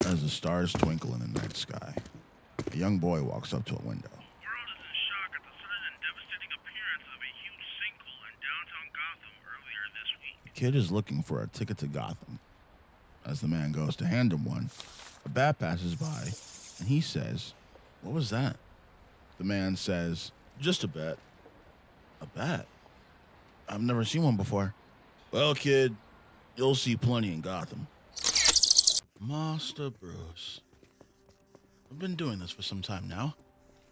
As the stars twinkle in the night sky, a young boy walks up to a window. World is in shock at the sudden and devastating appearance of a huge sinkhole in downtown Gotham earlier this week. The kid is looking for a ticket to Gotham. As the man goes to hand him one, a bat passes by, and he says, "What was that?" The man says, "Just a bat." "A bat? I've never seen one before." "Well, kid, you'll see plenty in Gotham." Master Bruce. I've been doing this for some time now,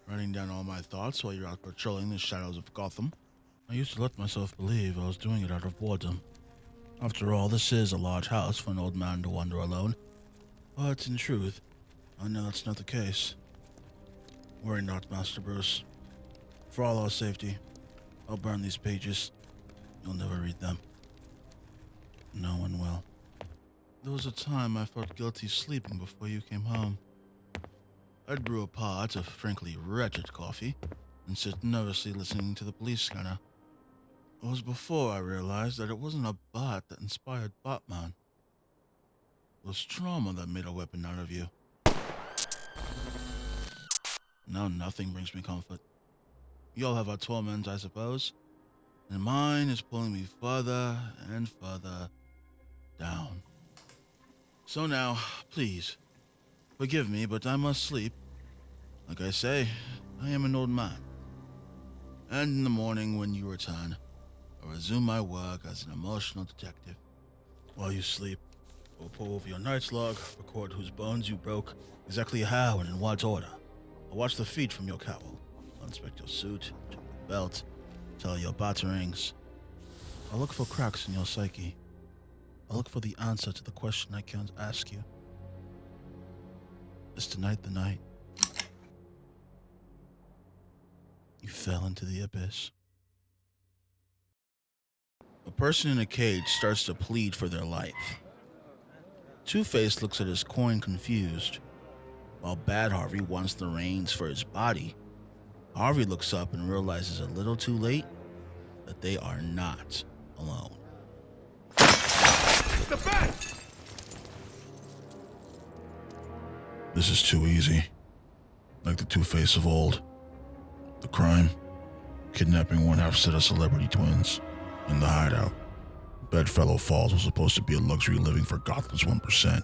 writing down all my thoughts while you're out patrolling the shadows of Gotham. I used to let myself believe I was doing it out of boredom. After all, this is a large house for an old man to wander alone. But in truth, I know that's not the case. Worry not, Master Bruce. For all our safety, I'll burn these pages. You'll never read them. No one will. There was a time I felt guilty sleeping before you came home. I'd brew a pot of frankly wretched coffee and sit nervously listening to the police scanner. It was before I realized that it wasn't a bot that inspired Batman. It was trauma that made a weapon out of you. Now nothing brings me comfort. You all have our torment, I suppose, and mine is pulling me further and further down. So now, please, forgive me, but I must sleep. Like I say, I am an old man. And in the morning when you return, I'll resume my work as an emotional detective. While you sleep, I'll pull over your night's log, record whose bones you broke, exactly how and in what order. I'll watch the feet from your cowl. I'll inspect your suit, check your belt, tell your batterings. I'll look for cracks in your psyche. I'll look for the answer to the question I can't ask you. Is tonight the night you fell into the abyss? A person in a cage starts to plead for their life. Two-Face looks at his coin confused. While Bad Harvey wants the reins for his body, Harvey looks up and realizes a little too late that they are not alone. The bat! This is too easy. Like the Two-Face of old. The crime, kidnapping one-half set of celebrity twins. In the hideout, Bedfellow Falls was supposed to be a luxury living for Gotham's 1%,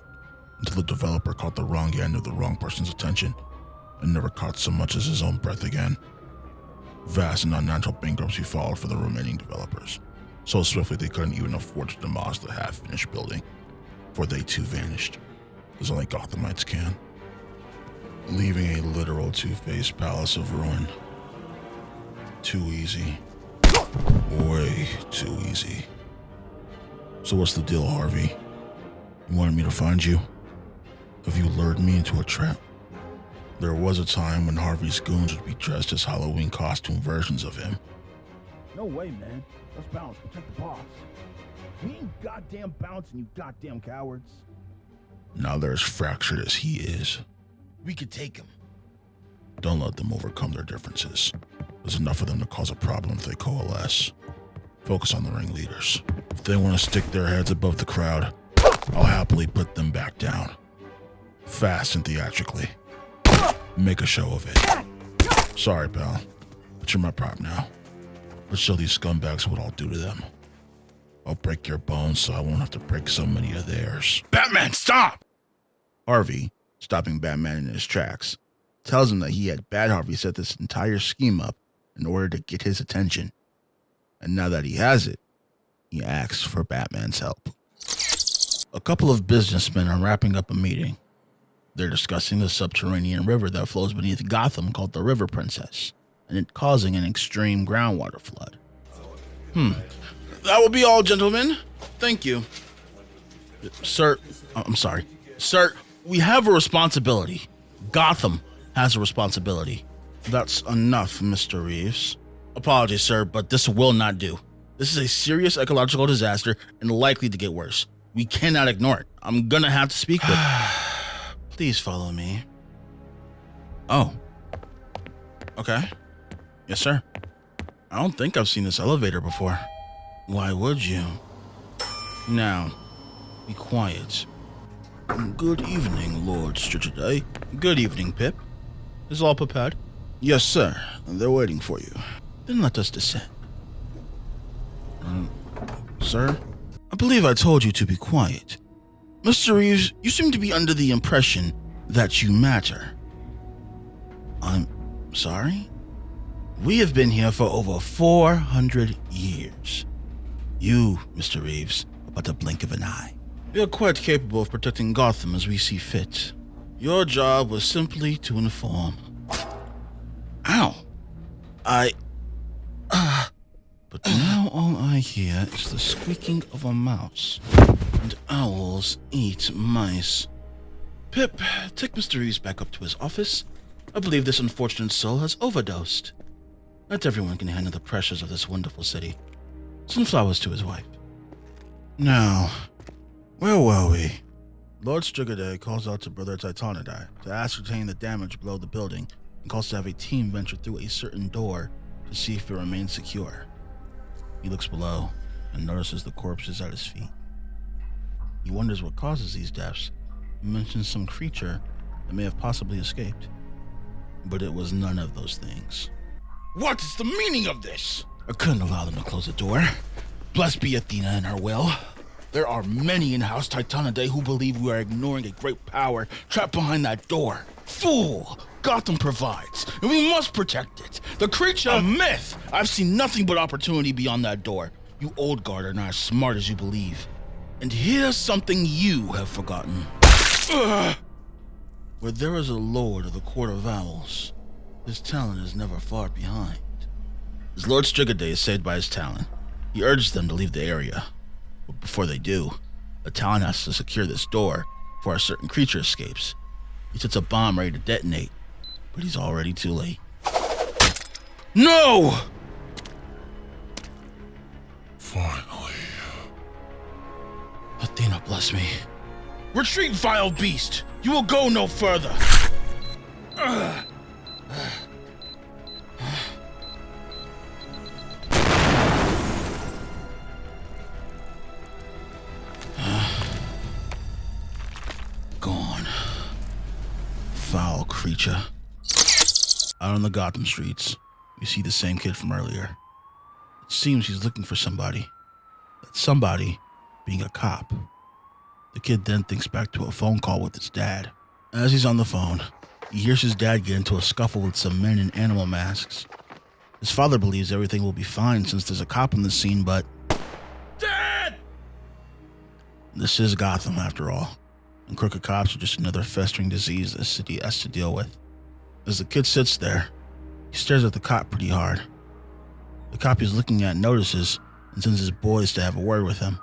until the developer caught the wrong end of the wrong person's attention, and never caught so much as his own breath again. Vast and unnatural bankruptcy followed for the remaining developers, so swiftly they couldn't even afford to demolish the half-finished building, for they too vanished, as only Gothamites can, leaving a literal Two-Faced palace of ruin. Too easy. Way too easy. So what's the deal, Harvey? You wanted me to find you? Have you lured me into a trap? There was a time when Harvey's goons would be dressed as Halloween costume versions of him. No way, man. Let's bounce. Protect the boss. We ain't goddamn bouncing, you goddamn cowards. Now they're as fractured as he is. We could take him. Don't let them overcome their differences. There's enough of them to cause a problem if they coalesce. Focus on the ringleaders. If they want to stick their heads above the crowd, I'll happily put them back down. Fast and theatrically. Make a show of it. Sorry, pal, but you're my prop now. Let's show these scumbags what I'll do to them. I'll break your bones so I won't have to break so many of theirs. Batman, stop! Harvey, stopping Batman in his tracks, tells him that he had Bad Harvey set this entire scheme up in order to get his attention. And now that he has it, he asks for Batman's help. A couple of businessmen are wrapping up a meeting. They're discussing the subterranean river that flows beneath Gotham called the River Princess, and it causing an extreme groundwater flood. That will be all, gentlemen. Thank you. Sir, I'm sorry. Sir, we have a responsibility. Gotham has a responsibility. That's enough, Mr. Reeves. Apologies, sir, but this will not do. This is a serious ecological disaster and likely to get worse. We cannot ignore it. I'm gonna have to speak with... Please follow me. Oh. Okay. Yes, sir. I don't think I've seen this elevator before. Why would you? Now, be quiet. Good evening, Lord Strigidae. Good evening, Pip. Is all prepared? Yes, sir. They're waiting for you. Then let us descend. Sir? I believe I told you to be quiet. Mr. Reeves, you seem to be under the impression that you matter. I'm sorry? We have been here for over 400 years. You, Mr. Reeves, are but a blink of an eye. You're quite capable of protecting Gotham as we see fit. Your job was simply to inform. Ow! But now all I hear is the squeaking of a mouse. And owls eat mice. Pip, take Mr. Reeves back up to his office. I believe this unfortunate soul has overdosed. Not everyone can handle the pressures of this wonderful city. Send flowers to his wife. Now, where were we? Lord Strigidae calls out to Brother Titanidae to ascertain the damage below the building and calls to have a team venture through a certain door to see if it remains secure. He looks below and notices the corpses at his feet. He wonders what causes these deaths and mentions some creature that may have possibly escaped. But it was none of those things. What is the meaning of this? I couldn't allow them to close the door. Blessed be Athena and her will. There are many in House Titanidae who believe we are ignoring a great power trapped behind that door. Fool! Gotham provides, and we must protect it. The creature... A myth! I've seen nothing but opportunity beyond that door. You old guard are not as smart as you believe. And here's something you have forgotten. Where there is a lord of the Court of Owls, his talent is never far behind. As Lord Strigidae is saved by his talent, he urges them to leave the area. But before they do, the talent has to secure this door before a certain creature escapes. He sets a bomb ready to detonate, but he's already too late. No! Finally. Athena, bless me. Retreat, vile beast! You will go no further! Gone. Foul creature. Out on the Gotham streets, we see the same kid from earlier. It seems he's looking for somebody. That somebody being a cop. The kid then thinks back to a phone call with his dad. As he's on the phone, he hears his dad get into a scuffle with some men in animal masks. His father believes everything will be fine since there's a cop on the scene, but... Dad! This is Gotham, after all. And crooked cops are just another festering disease the city has to deal with. As the kid sits there, he stares at the cop pretty hard. The cop he's looking at notices and sends his boys to have a word with him.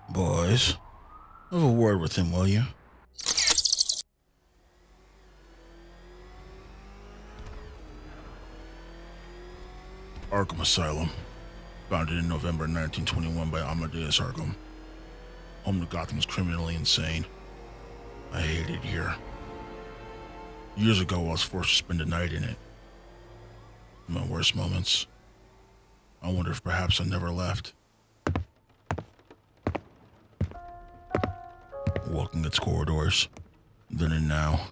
Boys, have a word with him, will you? Arkham Asylum, founded in November 1921 by Amadeus Arkham. Home to Gotham's criminally insane. I hate it here. Years ago, I was forced to spend a night in it. In my worst moments, I wonder if perhaps I never left. Walking its corridors, then and now,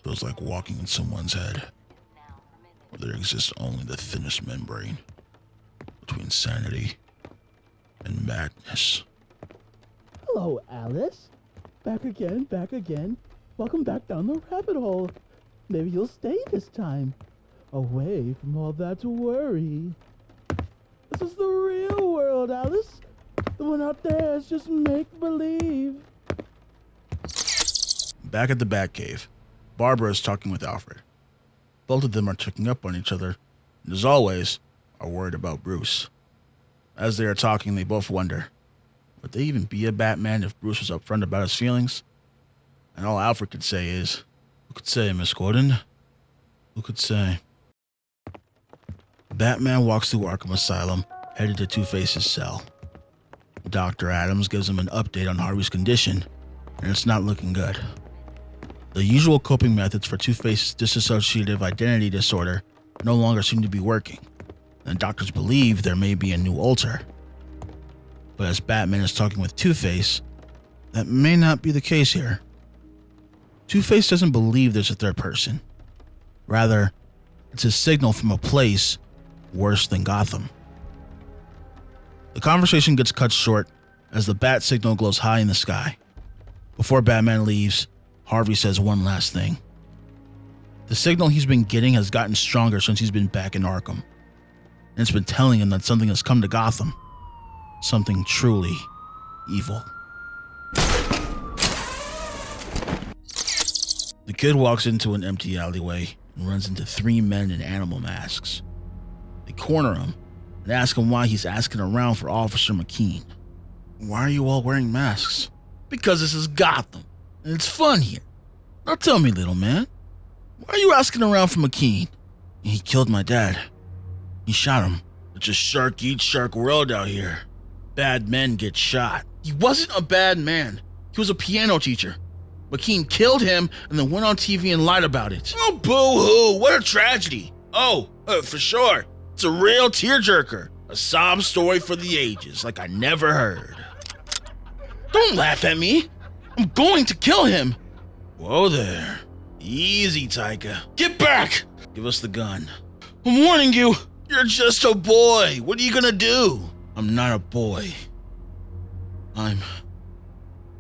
feels like walking in someone's head, where there exists only the thinnest membrane between sanity and madness. Hello, Alice. Back again, back again. Welcome back down the rabbit hole. Maybe you'll stay this time. Away from all that worry. This is the real world, Alice. The one out there is just make-believe. Back at the Batcave, Barbara is talking with Alfred. Both of them are checking up on each other, and as always, are worried about Bruce. As they are talking, they both wonder, would they even be a Batman if Bruce was upfront about his feelings? And all Alfred could say is, who could say, Miss Gordon? Who could say? Batman walks through Arkham Asylum, headed to Two-Face's cell. Dr. Adams gives him an update on Harvey's condition, and it's not looking good. The usual coping methods for Two-Face's dissociative identity disorder no longer seem to be working, and doctors believe there may be a new ulcer. But as Batman is talking with Two-Face, that may not be the case here. Two-Face doesn't believe there's a third person. Rather, it's a signal from a place worse than Gotham. The conversation gets cut short as the bat signal glows high in the sky. Before Batman leaves, Harvey says one last thing. The signal he's been getting has gotten stronger since he's been back in Arkham. And it's been telling him that something has come to Gotham. Something truly evil. The kid walks into an empty alleyway and runs into 3 men in animal masks. They corner him and ask him why he's asking around for Officer McKean. Why are you all wearing masks? Because this is Gotham, and it's fun here. Now tell me, little man, why are you asking around for McKean? He killed my dad. He shot him. It's a shark-eat-shark world out here. Bad men get shot. He wasn't a bad man. He was a piano teacher. McKean killed him and then went on TV and lied about it. Oh, boo-hoo, what a tragedy. Oh, for sure. It's a real tearjerker. A sob story for the ages, like I never heard. Don't laugh at me. I'm going to kill him. Whoa there. Easy, Tyka. Get back! Give us the gun. I'm warning you, you're just a boy. What are you gonna do? I'm not a boy. I'm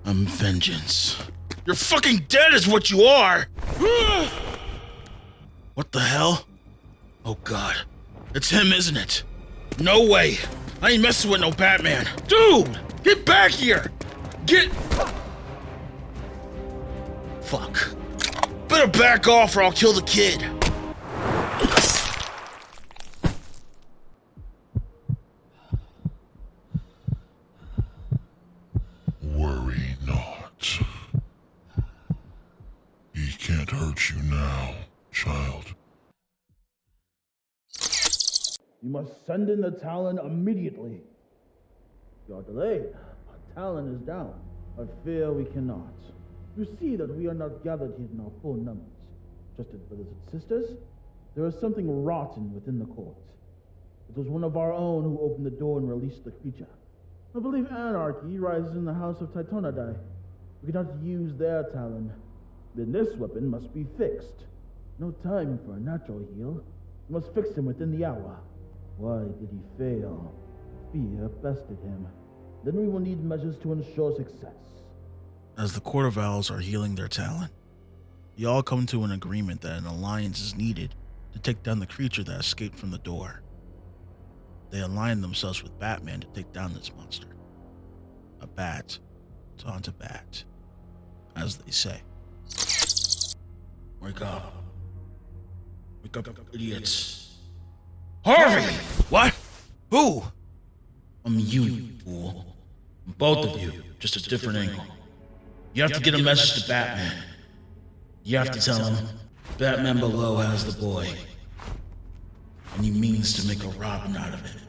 vengeance. You're fucking dead is what you are! What the hell? Oh god. It's him, isn't it? No way! I ain't messing with no Batman. Dude! Get back here! Get... Fuck. Better back off or I'll kill the kid. Worry not. He can't hurt you now, child. You must send in the Talon immediately. You are delayed. Our Talon is down. I fear we cannot. You see that we are not gathered here in our full numbers. Trusted brothers and sisters, there is something rotten within the court. It was one of our own who opened the door and released the creature. I believe anarchy rises in the house of Titonidai. We cannot use their Talon. Then this weapon must be fixed. No time for a natural heal. We must fix him within the hour. Why did he fail? Fear bested him. Then we will need measures to ensure success. As the Court of Owls are healing their talent, they all come to an agreement that an alliance is needed to take down the creature that escaped from the door. They align themselves with Batman to take down this monster. A bat to hunt a bat, as they say. Wake up. Wake up, idiots. Harvey! What? Who? I'm you fool. Both of you, just a different angle. You have to get a message to Batman. You have to tell him Batman below has the boy, and he means to make a Robin out of it.